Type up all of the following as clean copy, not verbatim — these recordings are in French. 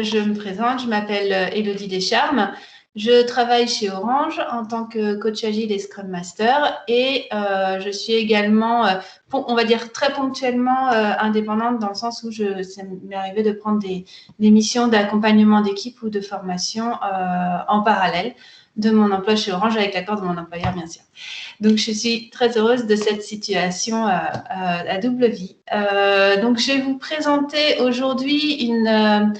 Je me présente, je m'appelle Élodie Descharmes. Je travaille chez Orange en tant que coach agile et Scrum Master et je suis également, on va dire très ponctuellement indépendante dans le sens où ça m'est arrivé de prendre des missions d'accompagnement d'équipe ou de formation en parallèle de mon emploi chez Orange avec l'accord de mon employeur, bien sûr. Donc, je suis très heureuse de cette situation à double vie. Donc, je vais vous présenter aujourd'hui une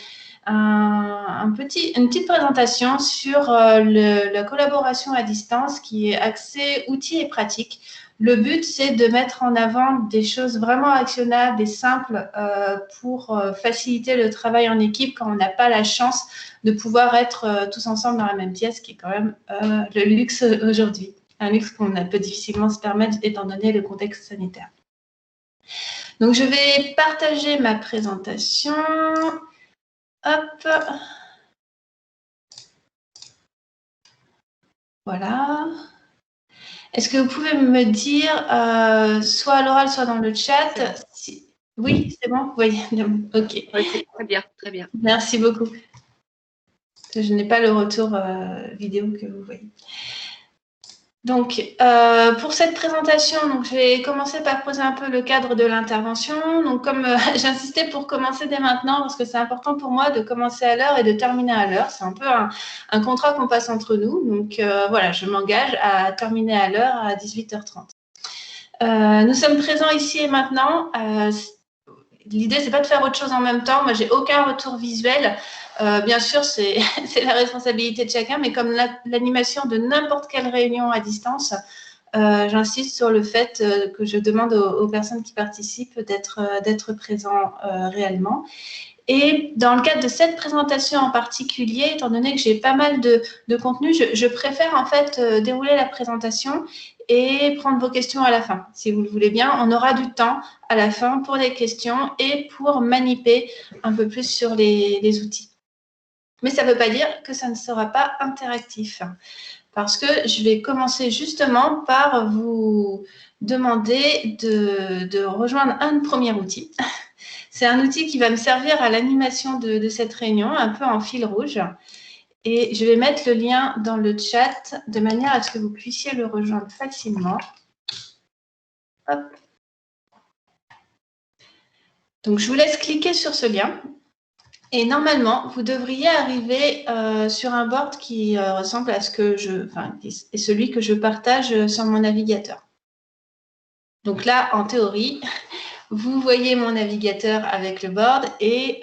petite présentation sur la collaboration à distance qui est axée outils et pratiques. Le but, c'est de mettre en avant des choses vraiment actionnables et simples pour faciliter le travail en équipe quand on n'a pas la chance de pouvoir être tous ensemble dans la même pièce, qui est quand même le luxe aujourd'hui. Un luxe qu'on peut difficilement se permettre étant donné le contexte sanitaire. Donc, je vais partager ma présentation. Hop. Voilà. Est-ce que vous pouvez me dire, soit à l'oral, soit dans le chat, si... Oui, c'est bon? Oui, ok. Oui, très bien, très bien. Merci beaucoup. Je n'ai pas le retour vidéo que vous voyez. Donc, pour cette présentation, donc, je vais commencer par poser un peu le cadre de l'intervention. Donc, comme j'insistais pour commencer dès maintenant, parce que c'est important pour moi de commencer à l'heure et de terminer à l'heure. C'est un peu un contrat qu'on passe entre nous. Donc, voilà, je m'engage à terminer à l'heure à 18h30. Nous sommes présents ici et maintenant. L'idée, c'est pas de faire autre chose en même temps. Moi, j'ai aucun retour visuel. Bien sûr, c'est la responsabilité de chacun, mais comme l'animation de n'importe quelle réunion à distance, j'insiste sur le fait que je demande aux personnes qui participent d'être présents réellement. Et dans le cadre de cette présentation en particulier, étant donné que j'ai pas mal de contenu, je préfère en fait dérouler la présentation et prendre vos questions à la fin. Si vous le voulez bien, on aura du temps à la fin pour les questions et pour maniper un peu plus sur les outils. Mais ça ne veut pas dire que ça ne sera pas interactif, parce que je vais commencer justement par vous demander de rejoindre un premier outil. C'est un outil qui va me servir à l'animation de cette réunion, un peu en fil rouge. Et je vais mettre le lien dans le chat de manière à ce que vous puissiez le rejoindre facilement. Hop. Donc, je vous laisse cliquer sur ce lien. Et normalement, vous devriez arriver sur un board qui ressemble à celui que je partage sur mon navigateur. Donc là, en théorie, vous voyez mon navigateur avec le board et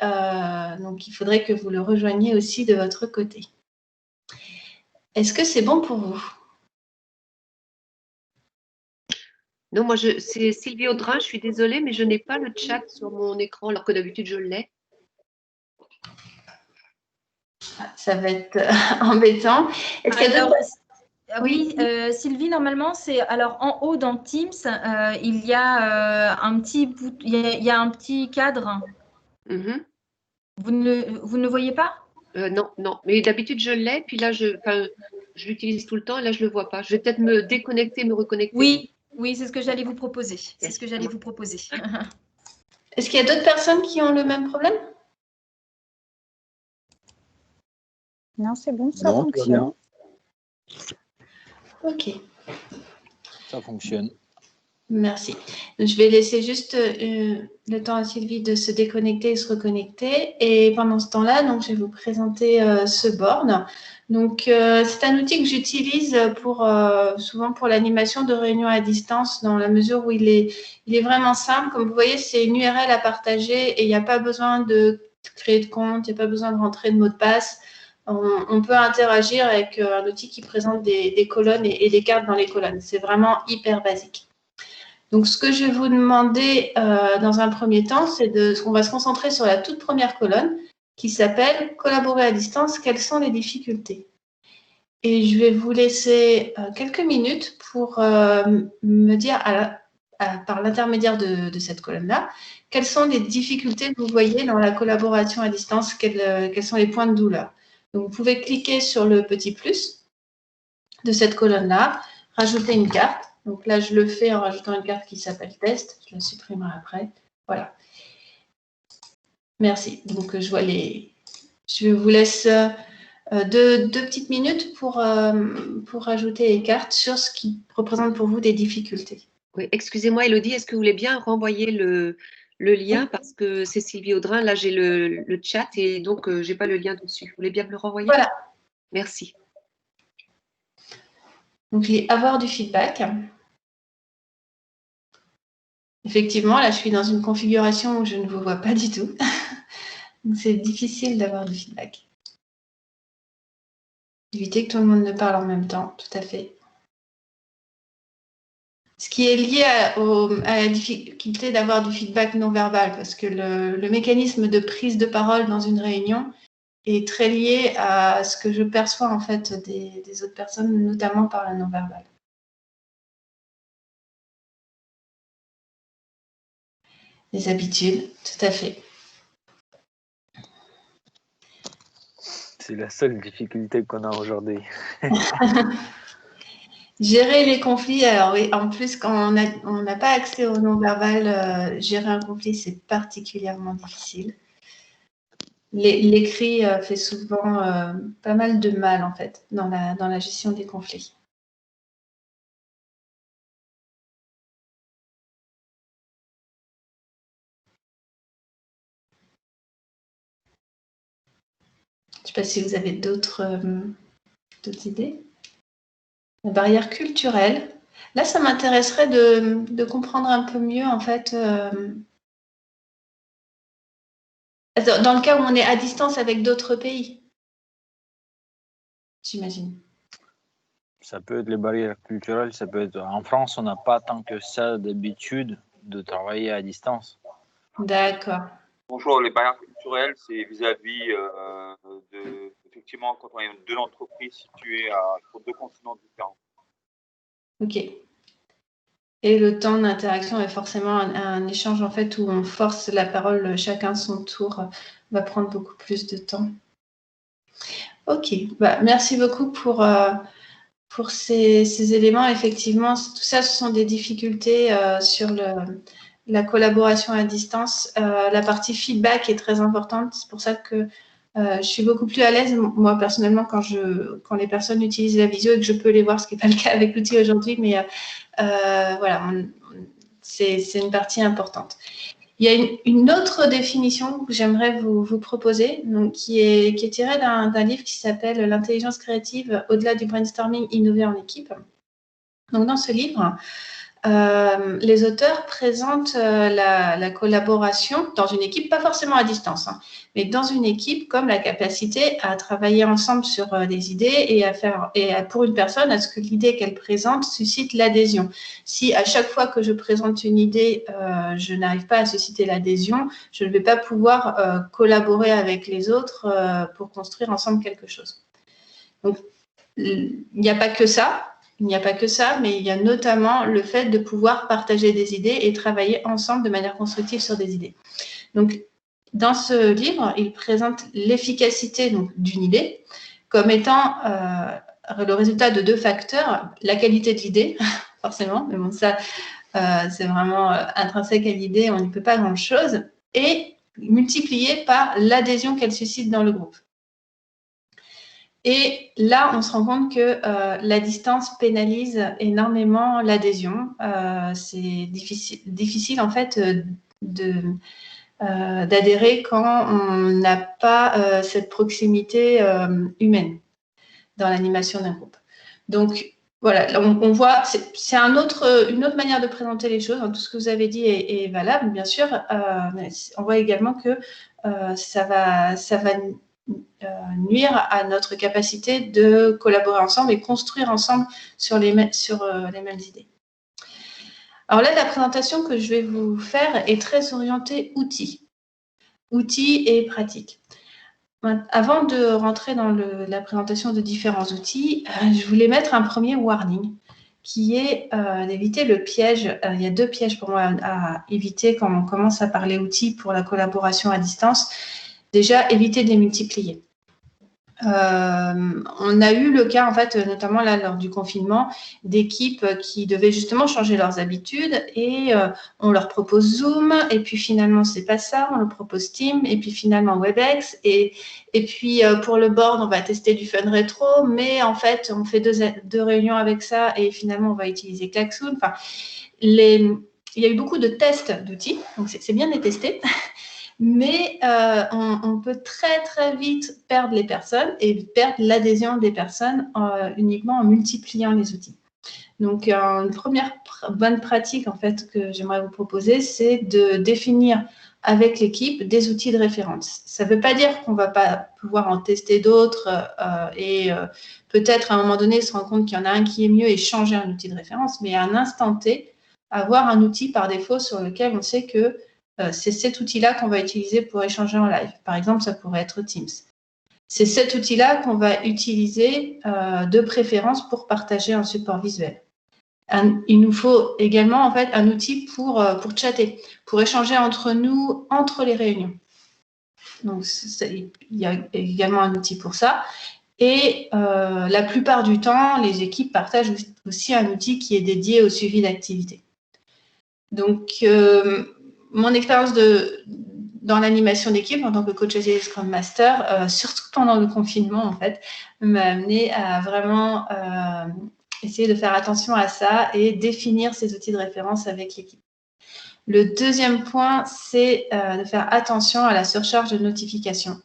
donc il faudrait que vous le rejoigniez aussi de votre côté. Est-ce que c'est bon pour vous? Non, moi, c'est Sylvie Audrin, je suis désolée, mais je n'ai pas le chat sur mon écran, alors que d'habitude, je l'ai. Ça va être embêtant. Est-ce qu'il y a d'autres... Oui, Sylvie, normalement, c'est alors en haut dans Teams, il y a un petit cadre. Mm-hmm. Vous ne le voyez pas? Non, mais d'habitude je l'ai, puis là je l'utilise tout le temps, et là je le vois pas. Je vais peut-être me déconnecter, me reconnecter. Oui, c'est ce que j'allais vous proposer. C'est ce que j'allais vous proposer. Est-ce qu'il y a d'autres personnes qui ont le même problème? Non, c'est bon, ça fonctionne. Ok. Ça fonctionne. Merci. Je vais laisser juste le temps à Sylvie de se déconnecter et se reconnecter. Et pendant ce temps-là, donc, je vais vous présenter ce board. Donc, c'est un outil que j'utilise souvent pour l'animation de réunions à distance, dans la mesure où il est vraiment simple. Comme vous voyez, c'est une URL à partager et il n'y a pas besoin de créer de compte, il n'y a pas besoin de rentrer de mot de passe. On peut interagir avec un outil qui présente des colonnes et des cartes dans les colonnes. C'est vraiment hyper basique. Donc, ce que je vais vous demander dans un premier temps, on va se concentrer sur la toute première colonne qui s'appelle « Collaborer à distance, quelles sont les difficultés ?» Et je vais vous laisser quelques minutes pour me dire, par l'intermédiaire de cette colonne-là, quelles sont les difficultés que vous voyez dans la collaboration à distance, quels sont les points de douleur. Donc, vous pouvez cliquer sur le petit plus de cette colonne-là, rajouter une carte. Donc là, je le fais en rajoutant une carte qui s'appelle test. Je la supprimerai après. Voilà. Merci. Donc, je vois les Je vous laisse deux petites minutes pour ajouter les cartes sur ce qui représente pour vous des difficultés. Oui, excusez-moi, Elodie, est-ce que vous voulez bien renvoyer le lien parce que c'est Sylvie Audrin, là j'ai le chat et donc je n'ai pas le lien dessus. Vous voulez bien me le renvoyer? Voilà. Merci. Donc, avoir du feedback. Effectivement, là, je suis dans une configuration où je ne vous vois pas du tout. Donc, c'est difficile d'avoir du feedback. Éviter que tout le monde ne parle en même temps, tout à fait. Ce qui est lié à la difficulté d'avoir du feedback non verbal, parce que le mécanisme de prise de parole dans une réunion est très lié à ce que je perçois en fait des autres personnes, notamment par le non verbal. Les habitudes, tout à fait. C'est la seule difficulté qu'on a aujourd'hui. Gérer les conflits, alors oui, en plus, quand on n'a pas accès au non-verbal, gérer un conflit, c'est particulièrement difficile. L'écrit fait souvent pas mal de mal, en fait, dans la gestion des conflits. Je ne sais pas si vous avez d'autres idées. La barrière culturelle. Là, ça m'intéresserait de comprendre un peu mieux, en fait, dans le cas où on est à distance avec d'autres pays, j'imagine. Ça peut être les barrières culturelles, ça peut être... En France, on n'a pas tant que ça d'habitude de travailler à distance. D'accord. Bonjour, les barrières culturelles, c'est vis-à-vis effectivement, quand on est deux entreprises situées sur deux continents différents. Ok. Et le temps d'interaction est forcément un échange en fait où on force la parole chacun son tour, va prendre beaucoup plus de temps. Ok, merci beaucoup pour ces éléments. Effectivement, tout ça, ce sont des difficultés sur la collaboration à distance. La partie feedback est très importante. C'est pour ça que je suis beaucoup plus à l'aise, moi, personnellement, quand les personnes utilisent la visio et que je peux les voir, ce qui n'est pas le cas avec l'outil aujourd'hui, mais voilà, c'est une partie importante. Il y a une autre définition que j'aimerais vous proposer, donc, qui est tirée d'un livre qui s'appelle « L'intelligence créative au-delà du brainstorming, innover en équipe ». Donc, dans ce livre, les auteurs présentent la collaboration dans une équipe, pas forcément à distance, hein, mais dans une équipe comme la capacité à travailler ensemble sur des idées et pour une personne, à ce que l'idée qu'elle présente suscite l'adhésion. Si à chaque fois que je présente une idée, je n'arrive pas à susciter l'adhésion, je ne vais pas pouvoir collaborer avec les autres pour construire ensemble quelque chose. Donc, il n'y a pas que ça. Il n'y a pas que ça, mais il y a notamment le fait de pouvoir partager des idées et travailler ensemble de manière constructive sur des idées. Donc, dans ce livre, il présente l'efficacité d'une idée comme étant le résultat de deux facteurs, la qualité de l'idée, forcément, mais bon, ça, c'est vraiment intrinsèque à l'idée, on n'y peut pas grand-chose, et multiplié par l'adhésion qu'elle suscite dans le groupe. Et là, on se rend compte que la distance pénalise énormément l'adhésion. C'est difficile en fait d'adhérer quand on n'a pas cette proximité humaine dans l'animation d'un groupe. Donc voilà, on voit, c'est une autre manière de présenter les choses. Tout ce que vous avez dit est valable, bien sûr. On voit également que ça va nuire à notre capacité de collaborer ensemble et construire ensemble sur les mêmes idées. Alors là, la présentation que je vais vous faire est très orientée outils et pratiques. Avant de rentrer dans la présentation de différents outils, je voulais mettre un premier warning qui est d'éviter le piège. Il y a deux pièges pour moi à éviter quand on commence à parler outils pour la collaboration à distance. Déjà, éviter de les multiplier. on a eu le cas, en fait, notamment là, lors du confinement, d'équipes qui devaient justement changer leurs habitudes et on leur propose Zoom et puis finalement, c'est pas ça, on leur propose Teams et puis finalement Webex et puis pour le board, on va tester du Fun Retro, mais en fait, on fait deux réunions avec ça et finalement, on va utiliser Klaxoon. Enfin, il y a eu beaucoup de tests d'outils, donc c'est bien de les tester. Mais on peut très, très vite perdre les personnes et perdre l'adhésion des personnes uniquement en multipliant les outils. Donc, une première bonne pratique, en fait, que j'aimerais vous proposer, c'est de définir avec l'équipe des outils de référence. Ça ne veut pas dire qu'on ne va pas pouvoir en tester d'autres et peut-être à un moment donné se rendre compte qu'il y en a un qui est mieux et changer un outil de référence, mais à un instant T, avoir un outil par défaut sur lequel on sait que c'est cet outil-là qu'on va utiliser pour échanger en live. Par exemple, ça pourrait être Teams. C'est cet outil-là qu'on va utiliser de préférence pour partager un support visuel. Il nous faut également en fait un outil pour chatter, pour échanger entre nous, entre les réunions. Donc, il y a également un outil pour ça. Et la plupart du temps, les équipes partagent aussi un outil qui est dédié au suivi d'activité. Donc, mon expérience dans l'animation d'équipe en tant que coach agile Scrum Master, surtout pendant le confinement, en fait, m'a amené à vraiment essayer de faire attention à ça et définir ces outils de référence avec l'équipe. Le deuxième point, c'est de faire attention à la surcharge de notifications.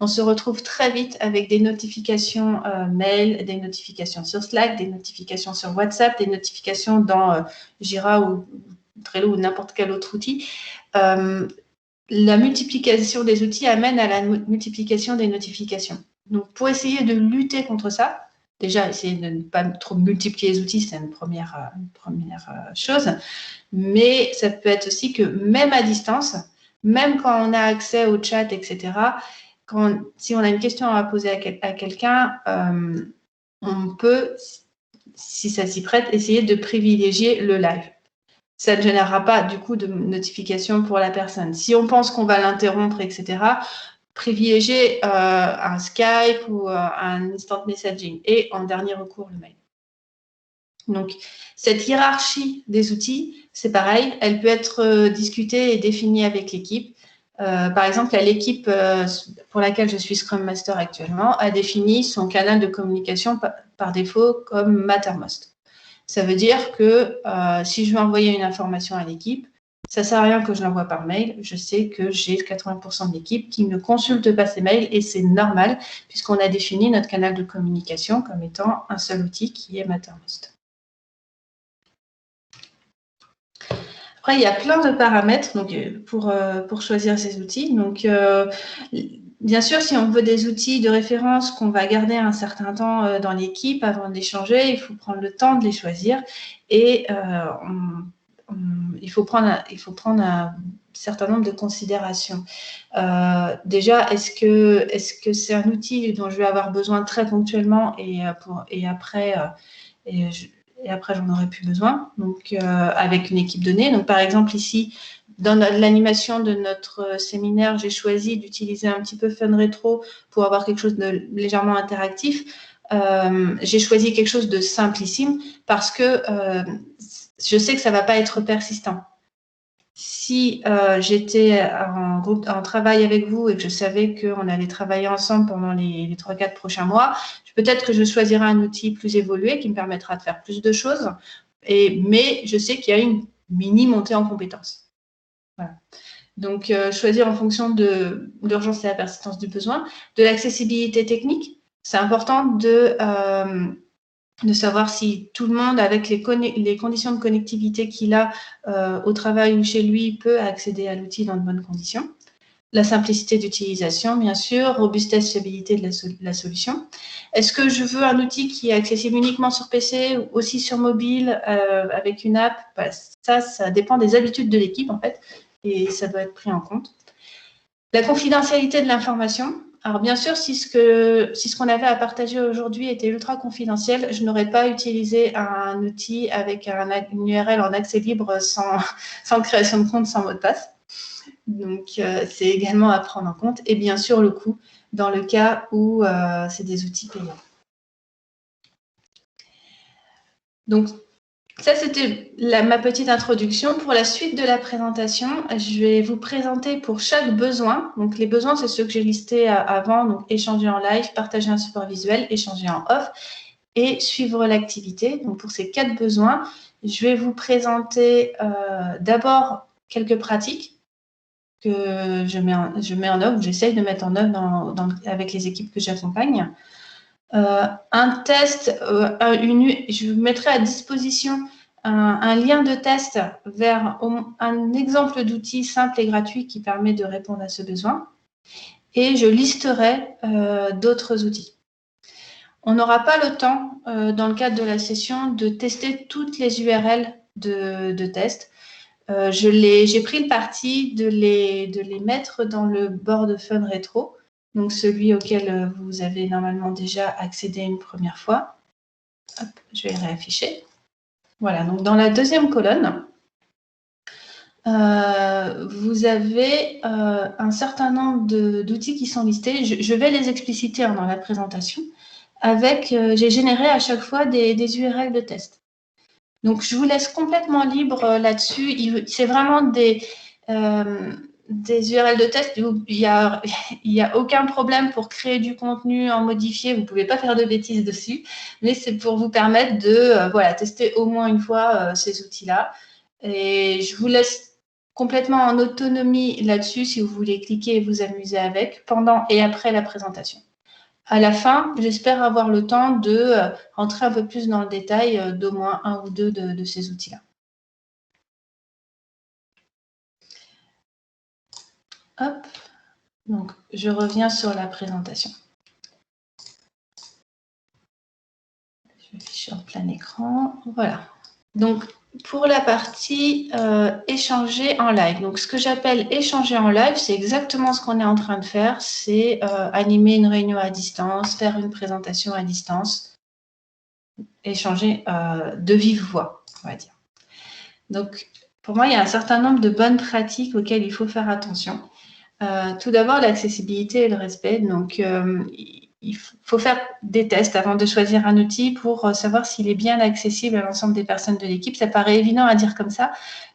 On se retrouve très vite avec des notifications mail, des notifications sur Slack, des notifications sur WhatsApp, des notifications dans Jira ou Trello ou n'importe quel autre outil. La multiplication des outils amène à la multiplication des notifications. Donc, pour essayer de lutter contre ça, déjà, essayer de ne pas trop multiplier les outils, c'est une première chose. Mais ça peut être aussi que même à distance, même quand on a accès au chat, etc., si on a une question à poser à quelqu'un, on peut, si ça s'y prête, essayer de privilégier le live. Ça ne générera pas du coup de notification pour la personne. Si on pense qu'on va l'interrompre, etc., privilégier un Skype ou un instant messaging et en dernier recours le mail. Donc, cette hiérarchie des outils, c'est pareil, elle peut être discutée et définie avec l'équipe. Par exemple, l'équipe pour laquelle je suis Scrum Master actuellement a défini son canal de communication par défaut comme Mattermost. Ça veut dire que si je veux envoyer une information à l'équipe, ça ne sert à rien que je l'envoie par mail. Je sais que j'ai 80% de l'équipe qui ne consulte pas ces mails et c'est normal puisqu'on a défini notre canal de communication comme étant un seul outil qui est Mattermost. Après, il y a plein de paramètres donc, pour choisir ces outils. Donc, bien sûr, si on veut des outils de référence qu'on va garder un certain temps dans l'équipe avant d'échanger, il faut prendre le temps de les choisir et il faut prendre un certain nombre de considérations. Déjà, est-ce que c'est un outil dont je vais avoir besoin très ponctuellement et après j'en aurai plus besoin, donc avec une équipe donnée. Donc, par exemple, ici, dans l'animation de notre séminaire, j'ai choisi d'utiliser un petit peu Fun Retro pour avoir quelque chose de légèrement interactif. J'ai choisi quelque chose de simplissime parce que je sais que ça ne va pas être persistant. Si j'étais en travail avec vous et que je savais qu'on allait travailler ensemble pendant les 3-4 prochains mois, peut-être que je choisirai un outil plus évolué qui me permettra de faire plus de choses, mais je sais qu'il y a une mini montée en compétences. Voilà. Donc, choisir en fonction de l'urgence et la persistance du besoin, de l'accessibilité technique. C'est important de savoir si tout le monde, avec les conditions de connectivité qu'il a au travail ou chez lui, peut accéder à l'outil dans de bonnes conditions. La simplicité d'utilisation, bien sûr, robustesse, fiabilité de la solution. Est-ce que je veux un outil qui est accessible uniquement sur PC ou aussi sur mobile avec une app? Ça dépend des habitudes de l'équipe, en fait, et ça doit être pris en compte. La confidentialité de l'information. Alors, bien sûr, si ce qu'on avait à partager aujourd'hui était ultra confidentiel, je n'aurais pas utilisé un outil avec une URL en accès libre sans création de compte, sans mot de passe. Donc, c'est également à prendre en compte. Et bien sûr, le coût dans le cas où c'est des outils payants. Donc, ça, c'était ma petite introduction. Pour la suite de la présentation, je vais vous présenter pour chaque besoin. Donc, les besoins, c'est ceux que j'ai listés avant. Donc, échanger en live, partager un support visuel, échanger en off et suivre l'activité. Donc, pour ces 4 besoins, je vais vous présenter d'abord quelques pratiques que je mets en œuvre, j'essaye de mettre en œuvre avec les équipes que j'accompagne. Un test, je vous mettrai à disposition un lien de test vers un exemple d'outil simple et gratuit qui permet de répondre à ce besoin. Et je listerai d'autres outils. On n'aura pas le temps, dans le cadre de la session, de tester toutes les URL de test. J'ai pris le parti de les mettre dans le board Fun Rétro, donc celui auquel vous avez normalement déjà accédé une première fois. Hop, je vais réafficher. Voilà, donc dans la deuxième colonne, vous avez un certain nombre d'outils qui sont listés. Je vais les expliciter dans la présentation. J'ai généré à chaque fois des URL de test. Donc, je vous laisse complètement libre là-dessus. C'est vraiment des URL de test où il y a aucun problème pour créer du contenu, en modifier. Vous ne pouvez pas faire de bêtises dessus, mais c'est pour vous permettre de tester au moins une fois ces outils-là. Et je vous laisse complètement en autonomie là-dessus si vous voulez cliquer et vous amuser avec pendant et après la présentation. À la fin, j'espère avoir le temps de rentrer un peu plus dans le détail d'au moins un ou deux de ces outils-là. Hop, donc je reviens sur la présentation. Je vais afficher en plein écran. Voilà. Donc, pour la partie échanger en live. Donc, ce que j'appelle échanger en live, c'est exactement ce qu'on est en train de faire. C'est animer une réunion à distance, faire une présentation à distance, échanger de vive voix, on va dire. Donc, pour moi, il y a un certain nombre de bonnes pratiques auxquelles il faut faire attention. Tout d'abord, l'accessibilité et le respect. Donc, il faut faire des tests avant de choisir un outil pour savoir s'il est bien accessible à l'ensemble des personnes de l'équipe. Ça paraît évident à dire comme ça,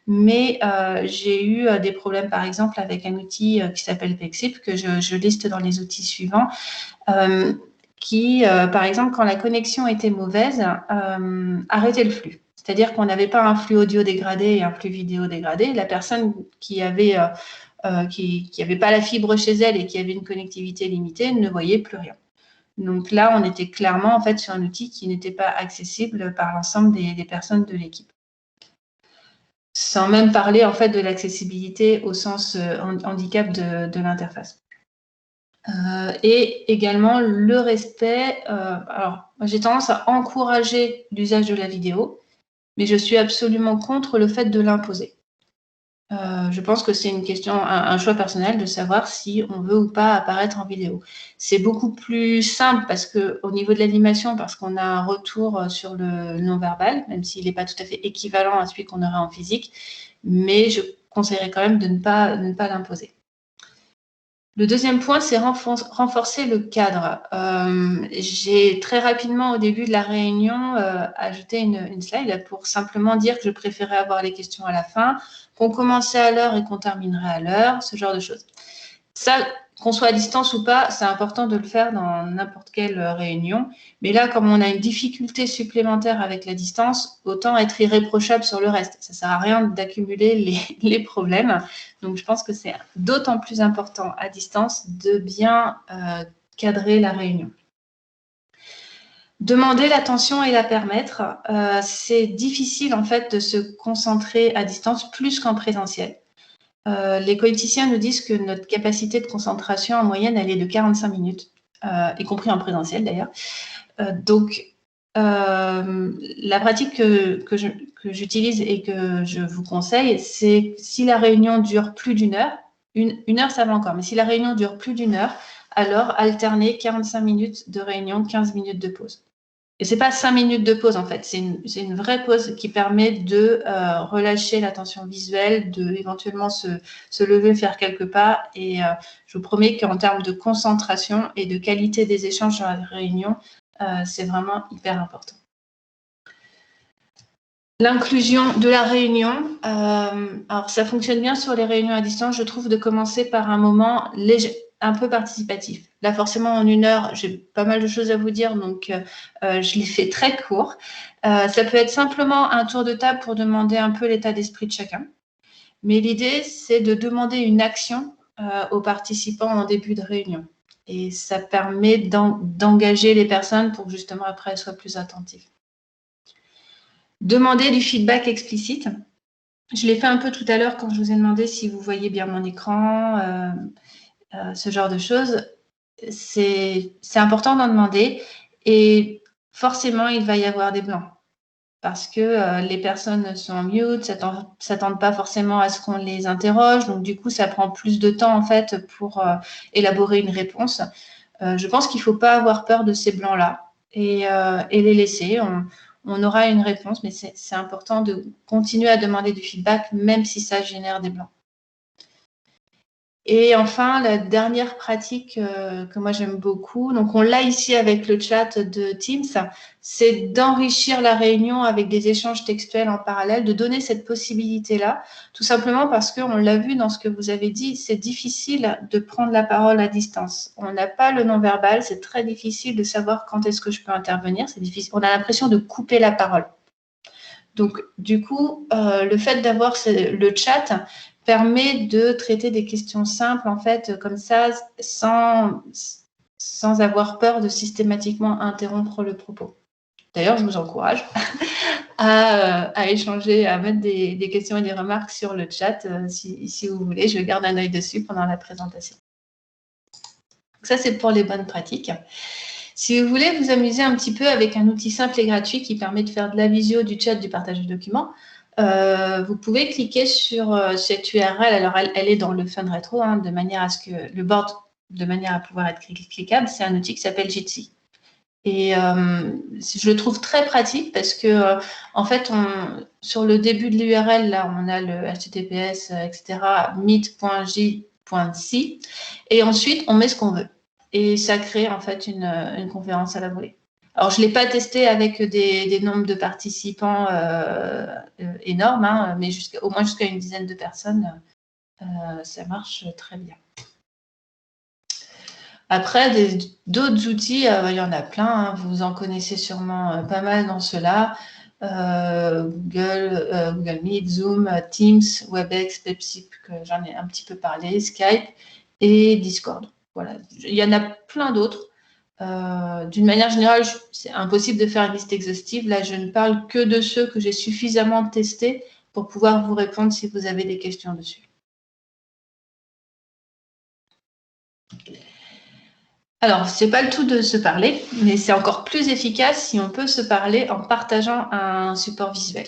mais j'ai eu des problèmes, par exemple, avec un outil qui s'appelle Pexip, que je liste dans les outils suivants, qui, par exemple, quand la connexion était mauvaise, arrêtait le flux. C'est-à-dire qu'on n'avait pas un flux audio dégradé et un flux vidéo dégradé. La personne qui avait pas la fibre chez elle et qui avait une connectivité limitée ne voyait plus rien. Donc là, on était clairement en fait sur un outil qui n'était pas accessible par l'ensemble des personnes de l'équipe. Sans même parler en fait de l'accessibilité au sens handicap de l'interface. Et également le respect. Alors, j'ai tendance à encourager l'usage de la vidéo, mais je suis absolument contre le fait de l'imposer. Je pense que c'est une question, un choix personnel de savoir si on veut ou pas apparaître en vidéo. C'est beaucoup plus simple parce que au niveau de l'animation, parce qu'on a un retour sur le non-verbal, même s'il n'est pas tout à fait équivalent à celui qu'on aurait en physique, mais je conseillerais quand même de ne pas l'imposer. Le deuxième point, c'est renforcer le cadre. J'ai très rapidement, au début de la réunion, ajouté une slide pour simplement dire que je préférais avoir les questions à la fin, qu'on commençait à l'heure et qu'on terminerait à l'heure, ce genre de choses. Ça, qu'on soit à distance ou pas, c'est important de le faire dans n'importe quelle réunion. Mais là, comme on a une difficulté supplémentaire avec la distance, autant être irréprochable sur le reste. Ça ne sert à rien d'accumuler les problèmes. Donc, je pense que c'est d'autant plus important à distance de bien cadrer la réunion. Demander l'attention et la permettre, c'est difficile en fait de se concentrer à distance plus qu'en présentiel. Les coéquipiciens nous disent que notre capacité de concentration en moyenne, elle est de 45 minutes, y compris en présentiel d'ailleurs. Donc, la pratique que j'utilise et que je vous conseille, c'est si la réunion dure plus d'une heure, une heure ça va encore, mais si la réunion dure plus d'une heure, alors alterner 45 minutes de réunion, 15 minutes de pause. Et ce n'est pas 5 minutes de pause, en fait. C'est une vraie pause qui permet de relâcher la tension visuelle, de éventuellement se lever, faire quelques pas. Et je vous promets qu'en termes de concentration et de qualité des échanges dans la réunion, c'est vraiment hyper important. L'inclusion de la réunion. Alors, ça fonctionne bien sur les réunions à distance, je trouve, de commencer par un moment léger, un peu participatif. Là, forcément, en 1 heure, j'ai pas mal de choses à vous dire, donc je l'ai fait très court. Ça peut être simplement un tour de table pour demander un peu l'état d'esprit de chacun. Mais l'idée, c'est de demander une action aux participants en début de réunion. Et ça permet d'engager les personnes pour que justement, après, elles soient plus attentives. Demander du feedback explicite. Je l'ai fait un peu tout à l'heure quand je vous ai demandé si vous voyez bien mon écran, ce genre de choses. C'est important d'en demander et forcément, il va y avoir des blancs parce que les personnes sont en mute, ne s'attendent pas forcément à ce qu'on les interroge. Donc, du coup, ça prend plus de temps en fait pour élaborer une réponse. Je pense qu'il ne faut pas avoir peur de ces blancs-là et les laisser. On aura une réponse, mais c'est important de continuer à demander du feedback, même si ça génère des blancs. Et enfin, la dernière pratique que moi j'aime beaucoup, donc on l'a ici avec le chat de Teams, c'est d'enrichir la réunion avec des échanges textuels en parallèle, de donner cette possibilité-là, tout simplement parce qu'on l'a vu dans ce que vous avez dit, c'est difficile de prendre la parole à distance. On n'a pas le non-verbal, c'est très difficile de savoir quand est-ce que je peux intervenir, c'est difficile. On a l'impression de couper la parole. Donc, du coup, le fait d'avoir le chat permet de traiter des questions simples, en fait, comme ça, sans avoir peur de systématiquement interrompre le propos. D'ailleurs, je vous encourage à échanger, à mettre des questions et des remarques sur le chat, si vous voulez. Je garde un œil dessus pendant la présentation. Donc ça, c'est pour les bonnes pratiques. Si vous voulez vous amuser un petit peu avec un outil simple et gratuit qui permet de faire de la visio, du chat, du partage de documents, vous pouvez cliquer sur cette URL. Alors, elle est dans le Fun Retro, hein, de manière à ce que le board, de manière à pouvoir être cliquable. C'est un outil qui s'appelle Jitsi. Et je le trouve très pratique parce que, en fait, sur le début de l'URL, là, on a le HTTPS, etc., meet.j.si. Et ensuite, on met ce qu'on veut. Et ça crée, en fait, une conférence à la volée. Alors, je ne l'ai pas testé avec des nombres de participants énormes, hein, mais au moins jusqu'à une dizaine de personnes, ça marche très bien. Après, d'autres outils, il y en a plein. Hein, vous en connaissez sûrement pas mal dans ceux-là. Google Meet, Zoom, Teams, WebEx, Pepsi, que j'en ai un petit peu parlé, Skype et Discord. Voilà. Il y en a plein d'autres. D'une manière générale, c'est impossible de faire une liste exhaustive. Là, je ne parle que de ceux que j'ai suffisamment testés pour pouvoir vous répondre si vous avez des questions dessus. Alors, ce n'est pas le tout de se parler, mais c'est encore plus efficace si on peut se parler en partageant un support visuel.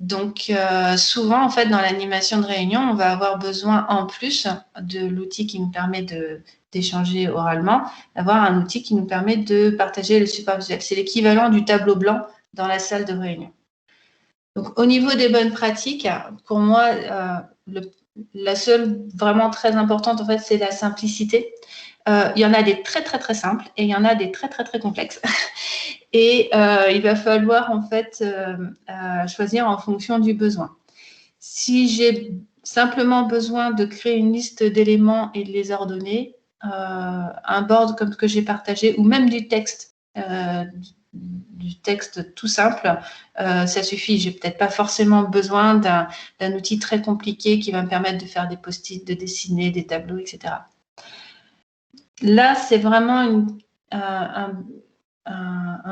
Donc, souvent, en fait, dans l'animation de réunion, on va avoir besoin, en plus de l'outil qui nous permet d'échanger oralement, d'avoir un outil qui nous permet de partager le support visuel. C'est l'équivalent du tableau blanc dans la salle de réunion. Donc, au niveau des bonnes pratiques, pour moi, la seule vraiment très importante, en fait, c'est la simplicité. Il y en a des très, très, très simples et il y en a des très, très, très complexes. Et il va falloir, en fait, choisir en fonction du besoin. Si j'ai simplement besoin de créer une liste d'éléments et de les ordonner, un board comme ce que j'ai partagé, ou même du texte tout simple, ça suffit. Je n'ai peut-être pas forcément besoin d'un outil très compliqué qui va me permettre de faire des post-it, de dessiner des tableaux, etc. Là, c'est vraiment un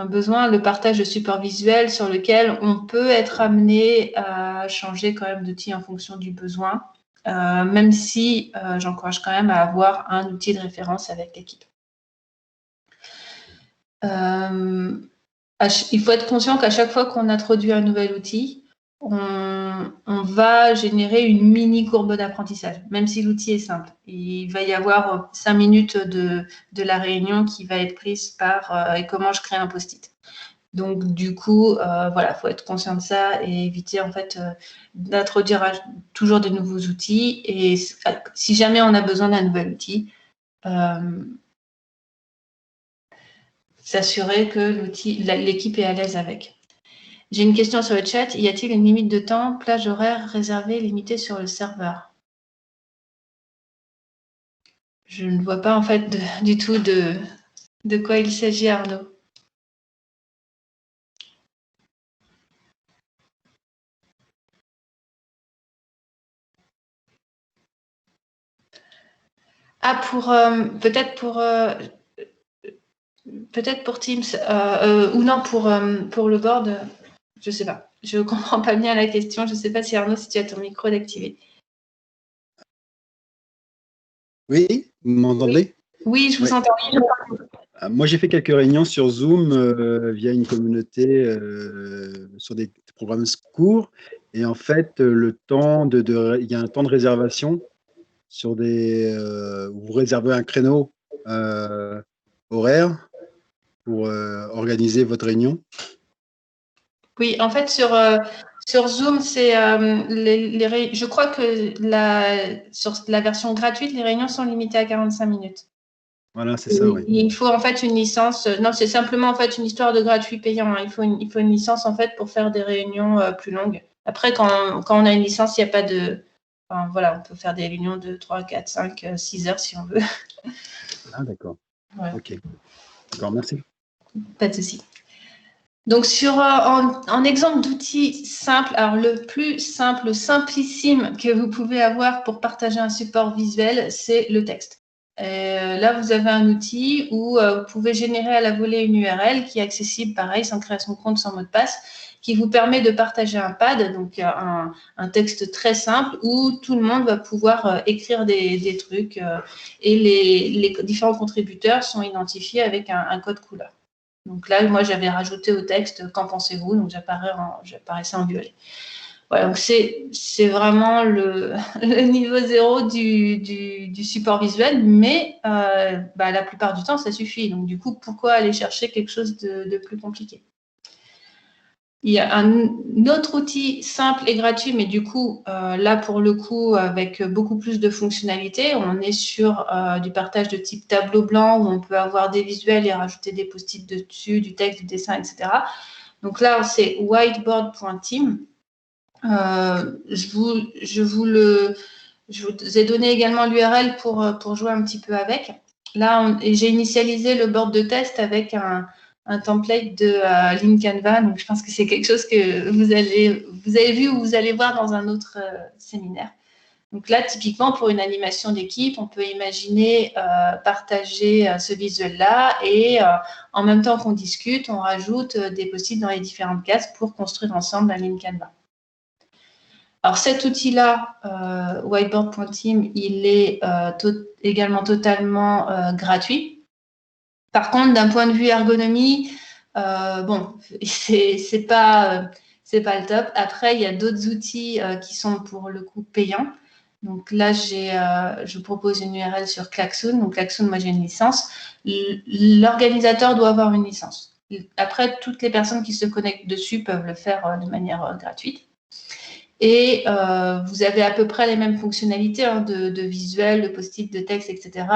besoin, le partage de support visuel sur lequel on peut être amené à changer quand même d'outil en fonction du besoin, même si j'encourage quand même à avoir un outil de référence avec l'équipe. Il faut être conscient qu'à chaque fois qu'on introduit un nouvel outil, on va générer une mini courbe d'apprentissage, même si l'outil est simple. Il va y avoir 5 minutes de la réunion qui va être prise par et comment je crée un post-it. Donc, du coup, voilà, il faut être conscient de ça et éviter en fait d'introduire toujours de nouveaux outils. Et si jamais on a besoin d'un nouvel outil, s'assurer que l'équipe est à l'aise avec. J'ai une question sur le chat. Y a-t-il une limite de temps, plage horaire réservée, limitée sur le serveur? Je ne vois pas en fait du tout de quoi il s'agit, Arnaud. Ah, peut-être pour Teams ou non pour le board. Je ne sais pas. Je ne comprends pas bien la question. Je ne sais pas si Arnaud, si tu as ton micro d'activer. Oui, vous m'entendez? Oui, je vous entends. Moi, j'ai fait quelques réunions sur Zoom via une communauté sur des programmes courts. Et en fait, il y a un temps de réservation sur vous réservez un créneau horaire pour organiser votre réunion. Oui, en fait, sur Zoom, c'est je crois que sur la version gratuite, les réunions sont limitées à 45 minutes. Voilà, c'est ça, oui. Il faut en fait une licence. Non, c'est simplement en fait une histoire de gratuit payant. Hein. Il faut une licence en fait pour faire des réunions plus longues. Après, quand on a une licence, il n'y a pas de. Enfin, voilà, on peut faire des réunions de 3, 4, 5, 6 heures si on veut. Ah, d'accord. Voilà. Ok. D'accord, merci. Pas de souci. Donc, en exemple d'outils simples, alors le plus simple, simplissime que vous pouvez avoir pour partager un support visuel, c'est le texte. Là, vous avez un outil où vous pouvez générer à la volée une URL qui est accessible, pareil, sans création de compte, sans mot de passe, qui vous permet de partager un pad, donc un texte très simple où tout le monde va pouvoir écrire des trucs et les différents contributeurs sont identifiés avec un code couleur. Donc là, moi, j'avais rajouté au texte « Qu'en pensez-vous ?» Donc, j'apparaissais en violet. Voilà, donc c'est vraiment le niveau zéro du support visuel, mais la plupart du temps, ça suffit. Donc, du coup, pourquoi aller chercher quelque chose de plus compliqué? Il y a un autre outil simple et gratuit, mais du coup, là, pour le coup, avec beaucoup plus de fonctionnalités, on est sur du partage de type tableau blanc où on peut avoir des visuels et rajouter des post-it dessus, du texte, du dessin, etc. Donc là, c'est whiteboard.team. Je vous ai donné également l'URL pour jouer un petit peu avec. Là, j'ai initialisé le board de test avec un template de Lean Canva. Donc, je pense que c'est quelque chose que vous avez vu ou vous allez voir dans un autre séminaire. Donc là, typiquement, pour une animation d'équipe, on peut imaginer partager ce visuel-là et en même temps qu'on discute, on rajoute des post-it dans les différentes cases pour construire ensemble un Lean Canva. Alors, cet outil-là, whiteboard.team, il est également totalement gratuit. Par contre, d'un point de vue ergonomie, bon, c'est pas le top. Après, il y a d'autres outils qui sont pour le coup payants. Donc là, je vous propose une URL sur Klaxoon. Donc Klaxoon, moi j'ai une licence. L'organisateur doit avoir une licence. Après, toutes les personnes qui se connectent dessus peuvent le faire de manière gratuite. Et vous avez à peu près les mêmes fonctionnalités de visuel, de post-it, de texte, etc.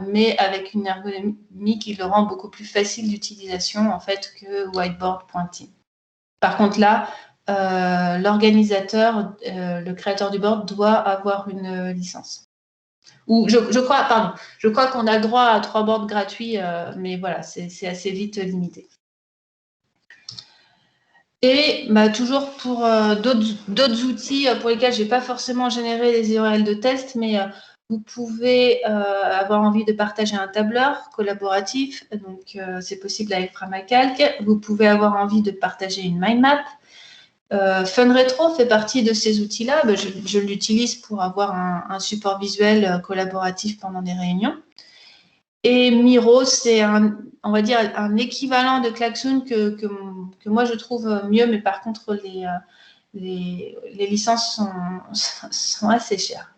Mais avec une ergonomie qui le rend beaucoup plus facile d'utilisation en fait que whiteboard.team. Par contre là, l'organisateur, le créateur du board doit avoir une licence. Ou je crois qu'on a le droit à 3 boards gratuits, mais voilà, c'est assez vite limité. Et toujours pour d'autres outils pour lesquels je n'ai pas forcément généré les URL de test, mais vous pouvez avoir envie de partager un tableur collaboratif, donc c'est possible avec Framacalc. Vous pouvez avoir envie de partager une mind map. FunRetro fait partie de ces outils-là. Je l'utilise pour avoir un support visuel collaboratif pendant des réunions. Et Miro, c'est on va dire un équivalent de Klaxoon que moi je trouve mieux, mais par contre les licences sont assez chères.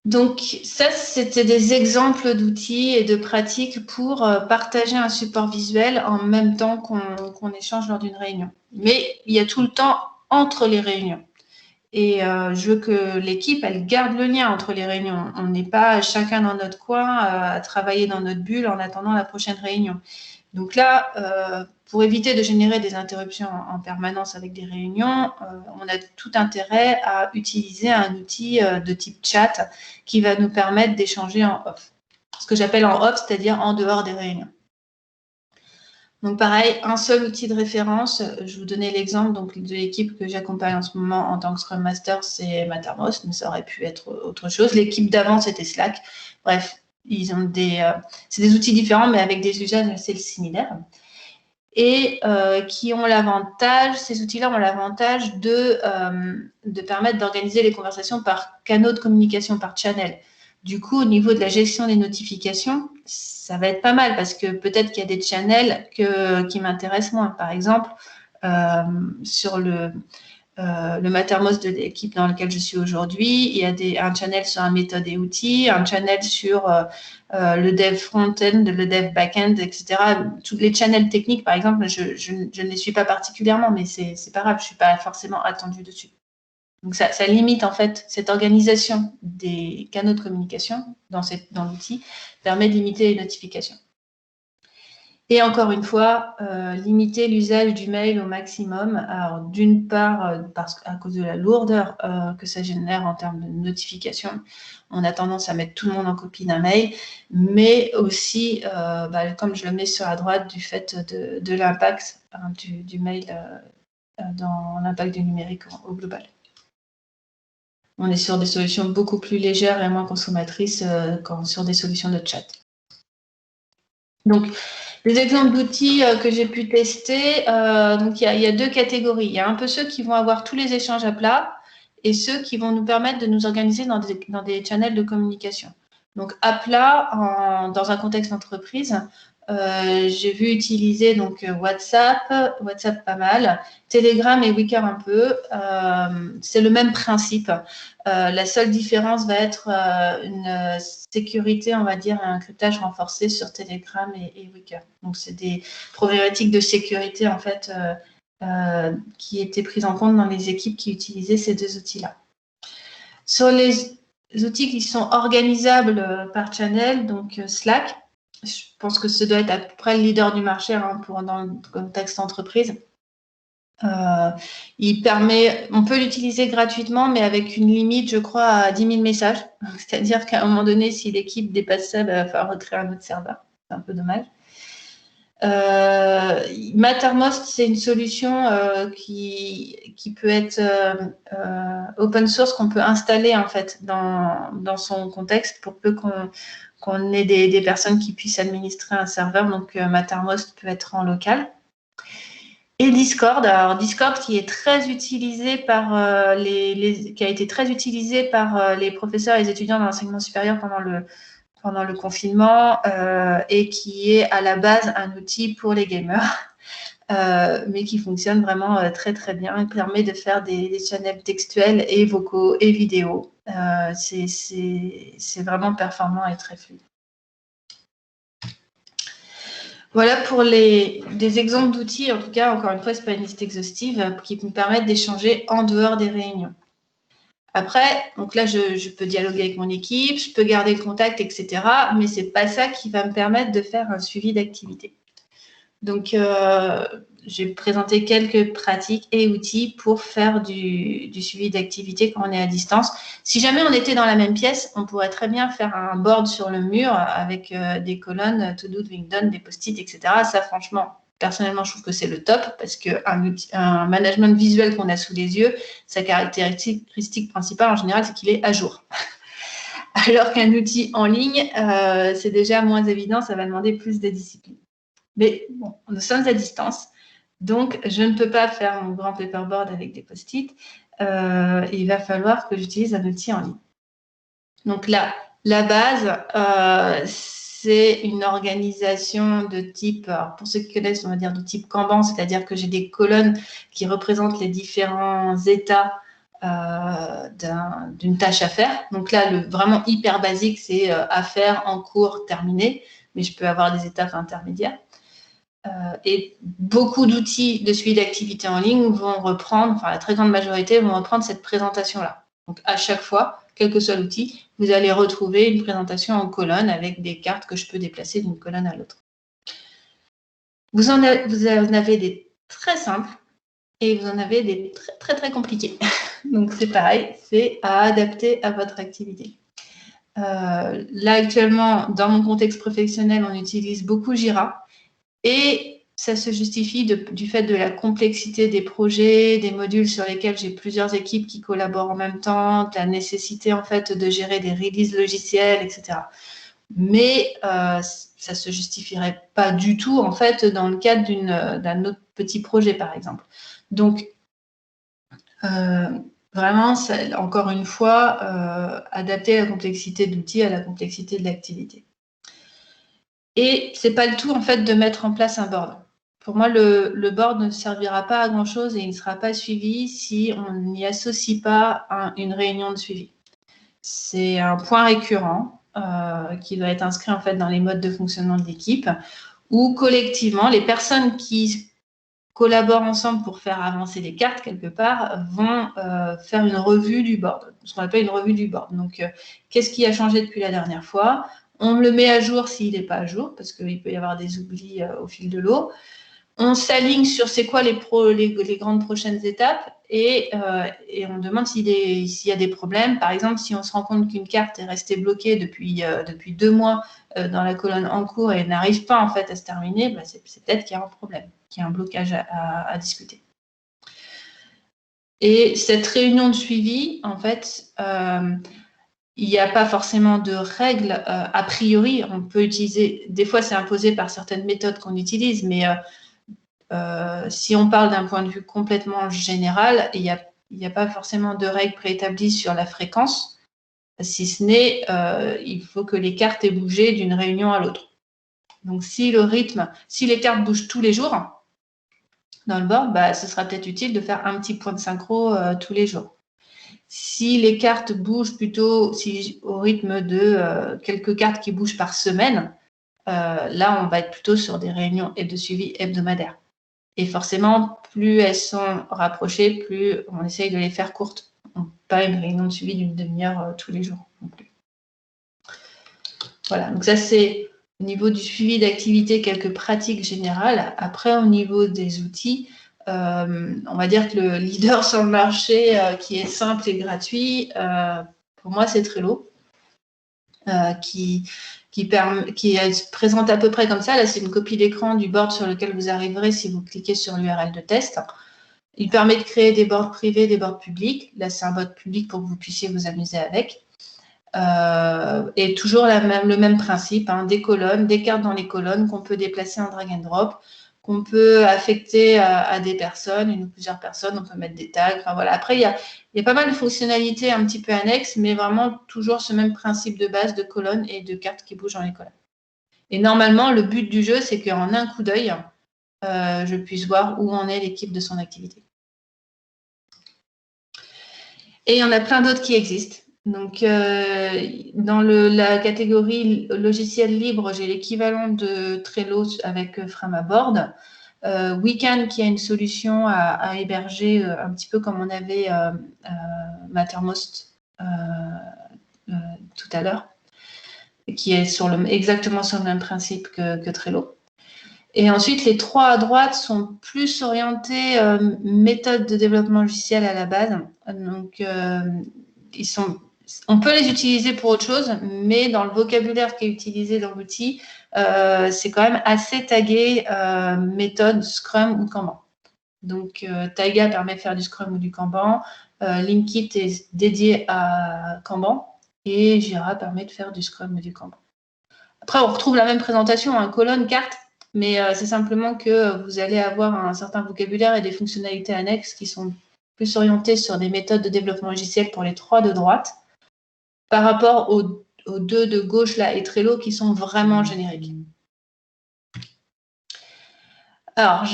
Donc, ça, c'était des exemples d'outils et de pratiques pour partager un support visuel en même temps qu'on échange lors d'une réunion. Mais il y a tout le temps entre les réunions. Et je veux que l'équipe, elle garde le lien entre les réunions. On n'est pas chacun dans notre coin à travailler dans notre bulle en attendant la prochaine réunion. Donc là, pour éviter de générer des interruptions en permanence avec des réunions, on a tout intérêt à utiliser un outil de type chat qui va nous permettre d'échanger en off. Ce que j'appelle en off, c'est-à-dire en dehors des réunions. Donc pareil, un seul outil de référence. Je vous donnais l'exemple donc de l'équipe que j'accompagne en ce moment en tant que Scrum Master, c'est Mattermost, mais ça aurait pu être autre chose. L'équipe d'avant, c'était Slack. Bref, ils ont c'est des outils différents, mais avec des usages assez similaires. Et qui ont l'avantage, ces outils-là ont l'avantage de permettre d'organiser les conversations par canaux de communication, par channel. Du coup, au niveau de la gestion des notifications, ça va être pas mal parce que peut-être qu'il y a des channels qui m'intéressent moins. Par exemple, sur le Mattermost de l'équipe dans laquelle je suis aujourd'hui, il y a un channel sur un méthode et outils, un channel sur le dev front-end, le dev back-end, etc. Tous les channels techniques, par exemple, je ne les suis pas particulièrement, mais c'est pas grave, je ne suis pas forcément attendue dessus. Donc, ça limite, en fait, cette organisation des canaux de communication dans l'outil permet de limiter les notifications. Et encore une fois, limiter l'usage du mail au maximum. Alors, d'une part, à cause de la lourdeur que ça génère en termes de notifications, on a tendance à mettre tout le monde en copie d'un mail, mais aussi, comme je le mets sur la droite, du fait de l'impact du mail dans l'impact du numérique au global. On est sur des solutions beaucoup plus légères et moins consommatrices sur des solutions de chat. Donc, les exemples d'outils que j'ai pu tester, donc il y a deux catégories. Il y a un peu ceux qui vont avoir tous les échanges à plat et ceux qui vont nous permettre de nous organiser dans des channels de communication. Donc, à plat, dans un contexte d'entreprise, j'ai vu utiliser donc WhatsApp pas mal, Telegram et Wicker un peu. C'est le même principe. La seule différence va être une sécurité, on va dire, un cryptage renforcé sur Telegram et Wicker. Donc, c'est des problématiques de sécurité, en fait, qui étaient prises en compte dans les équipes qui utilisaient ces deux outils-là. Sur les outils qui sont organisables par channel, donc Slack, je pense que ce doit être à peu près le leader du marché dans le contexte entreprise. On peut l'utiliser gratuitement, mais avec une limite, je crois, à 10 000 messages. C'est-à-dire qu'à un moment donné, si l'équipe dépasse ça, il va falloir recréer un autre serveur. C'est un peu dommage. Mattermost, c'est une solution qui peut être open source, qu'on peut installer en fait dans son contexte pour peu qu'on ait des personnes qui puissent administrer un serveur. Donc, Mattermost peut être en local. Et Discord, alors Discord qui est très utilisé qui a été très utilisé par les professeurs et les étudiants dans l'enseignement supérieur pendant le confinement et qui est à la base un outil pour les gamers, mais qui fonctionne vraiment très très bien. Il permet de faire des channels textuels et vocaux et vidéo. C'est vraiment performant et très fluide. Voilà pour des exemples d'outils, en tout cas, encore une fois, ce n'est pas une liste exhaustive, qui me permettent d'échanger en dehors des réunions. Après, donc là, je peux dialoguer avec mon équipe, je peux garder le contact, etc. Mais ce n'est pas ça qui va me permettre de faire un suivi d'activité. Donc, j'ai présenté quelques pratiques et outils pour faire du suivi d'activité quand on est à distance. Si jamais on était dans la même pièce, on pourrait très bien faire un board sur le mur avec des colonnes, to do, doing, done, des post-it, etc. Ça, franchement, personnellement, je trouve que c'est le top parce qu'un management visuel qu'on a sous les yeux, sa caractéristique principale en général, c'est qu'il est à jour. Alors qu'un outil en ligne, c'est déjà moins évident, ça va demander plus de discipline. Mais bon, nous sommes à distance, donc je ne peux pas faire mon grand paperboard avec des post-it. Il va falloir que j'utilise un outil en ligne. Donc là, la base, c'est une organisation de type, alors pour ceux qui connaissent, on va dire de type Kanban, c'est-à-dire que j'ai des colonnes qui représentent les différents états d'une tâche à faire. Donc là, le vraiment hyper basique, c'est à faire, en cours, terminé, mais je peux avoir des étapes intermédiaires. Et beaucoup d'outils de suivi d'activité en ligne vont reprendre, enfin la très grande majorité vont reprendre cette présentation-là. Donc à chaque fois, quel que soit l'outil, vous allez retrouver une présentation en colonne avec des cartes que je peux déplacer d'une colonne à l'autre. Vous en avez des très simples et vous en avez des très très très compliqués. Donc c'est pareil, c'est à adapter à votre activité. Là actuellement, dans mon contexte professionnel, on utilise beaucoup Jira et ça se justifie du fait de la complexité des projets, des modules sur lesquels j'ai plusieurs équipes qui collaborent en même temps, de la nécessité en fait de gérer des releases logicielles, etc. Mais ça se justifierait pas du tout en fait dans le cadre d'un autre petit projet par exemple. Donc vraiment, encore une fois, adapter la complexité de l'outil à la complexité de l'activité. Et c'est pas le tout en fait de mettre en place un board. Pour moi, le board ne servira pas à grand chose et il ne sera pas suivi si on n'y associe pas une réunion de suivi. C'est un point récurrent qui doit être inscrit en fait dans les modes de fonctionnement de l'équipe où collectivement les personnes qui collaborent ensemble pour faire avancer les cartes quelque part vont faire une revue du board, ce qu'on appelle une revue du board. Donc, qu'est-ce qui a changé depuis la dernière fois? On le met à jour s'il n'est pas à jour, parce qu'il peut y avoir des oublis au fil de l'eau. On s'aligne sur c'est quoi les grandes prochaines étapes et on demande s'il y a des problèmes. Par exemple, si on se rend compte qu'une carte est restée bloquée depuis 2 mois dans la colonne en cours et n'arrive pas en fait à se terminer, bah, c'est peut-être qu'il y a un problème, qu'il y a un blocage à discuter. Et cette réunion de suivi, en fait, il n'y a pas forcément de règles a priori. On peut utiliser, des fois c'est imposé par certaines méthodes qu'on utilise, mais si on parle d'un point de vue complètement général, il n'y a pas forcément de règles préétablies sur la fréquence, si ce n'est il faut que les cartes aient bougé d'une réunion à l'autre. Donc si les cartes bougent tous les jours dans le board, bah, ce sera peut-être utile de faire un petit point de synchro tous les jours. Si les cartes bougent plutôt au rythme de quelques cartes qui bougent par semaine, là on va être plutôt sur des réunions de suivi hebdomadaires. Et forcément, plus elles sont rapprochées, plus on essaye de les faire courtes. Pas une réunion de suivi d'une demi-heure tous les jours non plus. Voilà, donc ça c'est au niveau du suivi d'activité, quelques pratiques générales. Après, au niveau des outils, on va dire que le leader sur le marché qui est simple et gratuit, pour moi c'est Trello, qui se présente à peu près comme ça. Là, c'est une copie d'écran du board sur lequel vous arriverez si vous cliquez sur l'URL de test. Il permet de créer des boards privés, des boards publics. Là, c'est un board public pour que vous puissiez vous amuser avec. Et toujours le même principe, hein, des colonnes, des cartes dans les colonnes qu'on peut déplacer en drag and drop, qu'on peut affecter à des personnes, une ou plusieurs personnes, on peut mettre des tags. Enfin, voilà. Après, il y a pas mal de fonctionnalités un petit peu annexes, mais vraiment toujours ce même principe de base de colonnes et de cartes qui bougent dans les colonnes. Et normalement, le but du jeu, c'est qu'en un coup d'œil, je puisse voir où en est l'équipe de son activité. Et il y en a plein d'autres qui existent. Donc, dans la catégorie logiciel libre, j'ai l'équivalent de Trello avec Framaboard. Weekend qui a une solution à héberger un petit peu comme on avait Mattermost tout à l'heure, qui est exactement sur le même principe que Trello. Et ensuite, les 3 à droite sont plus orientés méthode de développement logiciel à la base. Donc, on peut les utiliser pour autre chose, mais dans le vocabulaire qui est utilisé dans l'outil, c'est quand même assez tagué méthode Scrum ou Kanban. Donc, Taiga permet de faire du Scrum ou du Kanban, Linkit est dédié à Kanban et Jira permet de faire du Scrum ou du Kanban. Après, on retrouve la même présentation, colonne, carte, mais c'est simplement que vous allez avoir un certain vocabulaire et des fonctionnalités annexes qui sont plus orientées sur des méthodes de développement logiciel pour les 3 de droite, par rapport aux 2 de gauche là et Trello qui sont vraiment génériques. Alors,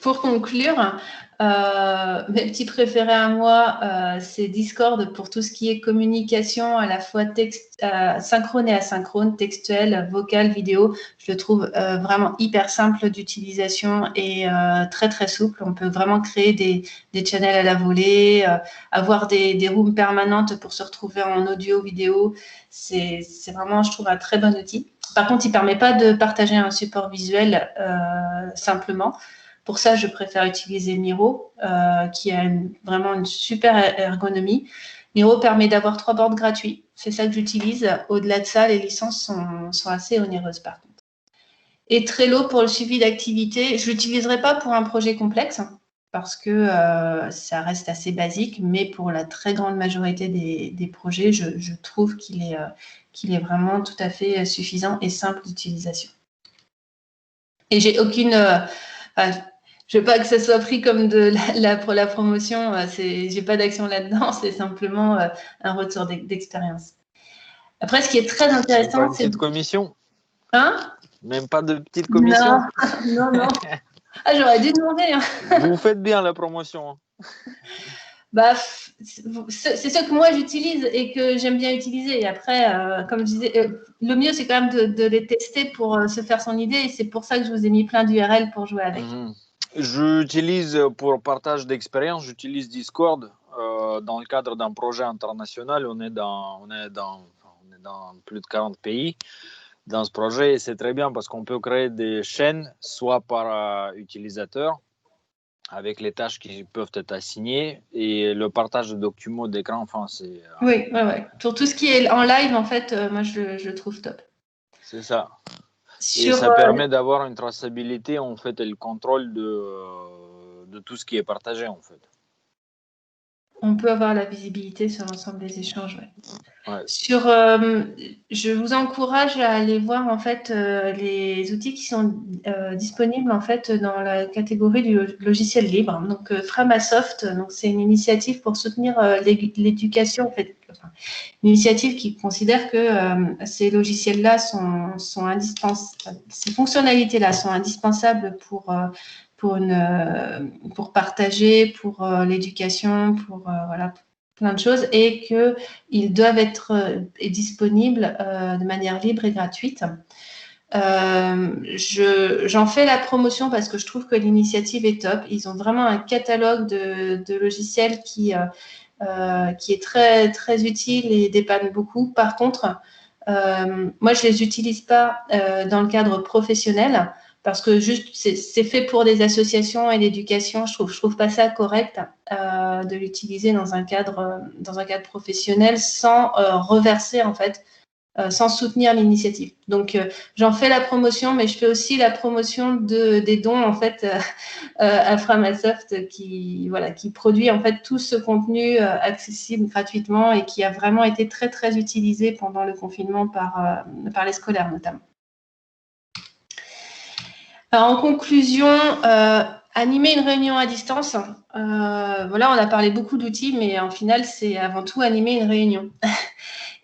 pour conclure, Mes petits préférés à moi, c'est Discord pour tout ce qui est communication à la fois synchrone et asynchrone, textuel, vocal, vidéo. Je le trouve vraiment hyper simple d'utilisation et très très souple. On peut vraiment créer des channels à la volée, avoir des rooms permanentes pour se retrouver en audio, vidéo. C'est vraiment, je trouve, un très bon outil. Par contre, il ne permet pas de partager un support visuel simplement. Pour ça, je préfère utiliser Miro, qui a vraiment une super ergonomie. Miro permet d'avoir 3 boards gratuits. C'est ça que j'utilise. Au-delà de ça, les licences sont assez onéreuses par contre. Et Trello pour le suivi d'activités. Je ne l'utiliserai pas pour un projet complexe parce que ça reste assez basique, mais pour la très grande majorité des projets, je trouve qu'il est vraiment tout à fait suffisant et simple d'utilisation. Et j'ai aucune... je ne veux pas que ça soit pris comme pour la promotion, je n'ai pas d'action là-dedans, c'est simplement un retour d'expérience. Après, ce qui est très intéressant, c'est… Une petite commission? Hein? Même pas de petite commission? Non, non. Ah, j'aurais dû demander. Hein. Vous faites bien la promotion. Bah, c'est ce que moi j'utilise et que j'aime bien utiliser. Et après, comme je disais, le mieux c'est quand même de les tester pour se faire son idée. Et c'est pour ça que je vous ai mis plein d'URL pour jouer avec. J'utilise pour partage d'expérience, j'utilise Discord dans le cadre d'un projet international. On est dans plus de 40 pays dans ce projet et c'est très bien parce qu'on peut créer des chaînes soit par utilisateur avec les tâches qui peuvent être assignées et le partage de documents d'écran. Enfin, c'est oui. Pour tout ce qui est en live, en fait, moi je le trouve top. C'est ça. Et ça permet d'avoir une traçabilité en fait et le contrôle de tout ce qui est partagé en fait. On peut avoir la visibilité sur l'ensemble des échanges. Ouais. Je vous encourage à aller voir en fait les outils qui sont disponibles en fait dans la catégorie du logiciel libre. Donc Framasoft, donc c'est une initiative pour soutenir l'éducation en fait. Une initiative qui considère que ces logiciels-là sont indispensables, ces fonctionnalités-là sont indispensables pour partager, pour l'éducation, pour voilà, plein de choses, et qu'ils doivent être disponibles de manière libre et gratuite. J'en fais la promotion parce que je trouve que l'initiative est top. Ils ont vraiment un catalogue de logiciels qui est très, très utile et dépanne beaucoup. Par contre, moi, je ne les utilise pas dans le cadre professionnel parce que juste c'est fait pour des associations et l'éducation. Je trouve pas ça correct de l'utiliser dans un cadre professionnel sans reverser en fait, sans soutenir l'initiative. Donc j'en fais la promotion, mais je fais aussi la promotion des dons en fait à Framasoft qui produit en fait tout ce contenu accessible gratuitement et qui a vraiment été très très utilisé pendant le confinement par les scolaires notamment. Alors, en conclusion, animer une réunion à distance, voilà, on a parlé beaucoup d'outils, mais en final, c'est avant tout animer une réunion.